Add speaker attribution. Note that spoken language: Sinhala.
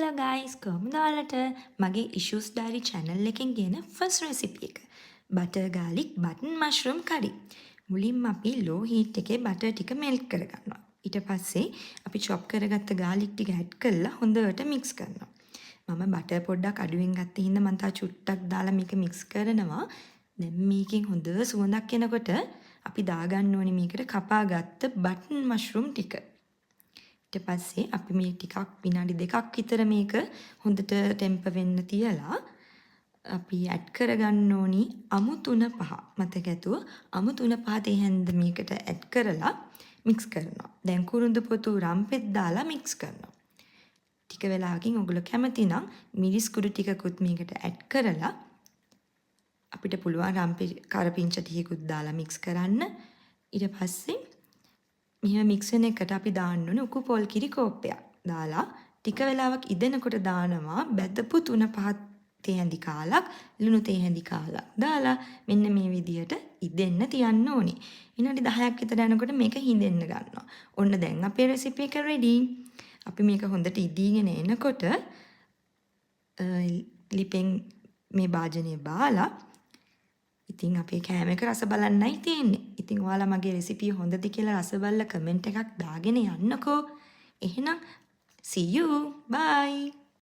Speaker 1: hello guys, කොහොමද ඔයාලට මගේ issues diary channel එකෙන් ගෙන first recipe එක. butter garlic button mushroom curry. මුලින්ම අපි low heat එකේ butter ටික melt කරගන්නවා. ඊට පස්සේ අපි chop කරගත්ත garlic ටික add කරලා හොඳට mix කරනවා. මම butter පොඩ්ඩක් අඩුවෙන් ගත්ත හින්දා මම තා චුට්ටක් දාලා මේක mix කරනවා. දැන් මේකෙන් හොඳ සුවඳක් එනකොට අපි දාගන්න ඕනේ මේකට කපාගත්ත button mushroom ටික. ඊට පස්සේ අපි මේ ටිකක් විනාඩි 2ක් විතර මේක හොඳට ටෙම්පර් වෙන්න තියලා අපි ඇඩ් කරගන්න ඕනි අමු තුන පහ. මතක ඇතුව අමු තුන පහ තේ හැන්ද මේකට ඇඩ් කරලා මික්ස් කරනවා. දැන් කුරුඳු පොතු රම්පෙත් දාලා මික්ස් කරනවා. ටික වෙලාවකින් ඔයගොල්ලෝ කැමති නම් මිරිස් කුඩු ටිකකුත් මේකට ඇඩ් කරලා අපිට පුළුවන් රම්පෙ කරපිංච ටිකකුත් දාලා මික්ස් කරන්න. ඊට පස්සේ මෙහෙම මික්ස් වෙන එකට අපි දාන්න ඕනේ උකු පොල් කිරි කෝප්පයක්. දාලා ටික වෙලාවක් ඉදෙනකොට දානවා බැදපු 3-5 තේ හැඳි කාලක් ලුණු තේ හැඳි කාලක් දාලා මෙන්න මේ විදියට ඉදෙන්න තියන්න ඕනේ. විනාඩි 10ක් විතර යනකොට මේක හිඳෙන්න ගන්නවා. ඔන්න දැන් අපේ රෙසිපි එක රෙඩි. අපි මේක හොඳට ඉදීගෙන එනකොට ලිපෙන් මේ භාජනය බාලා ඉතින් අපේ කෑම එක රස බලන්නයි තියෙන්නේ. ඉතින් ඔයාලා මගේ රෙසිපිය හොඳද කියලා රස බලලා කමෙන්ට් එකක් දාගෙන යන්නකෝ. එහෙනම් see you. bye.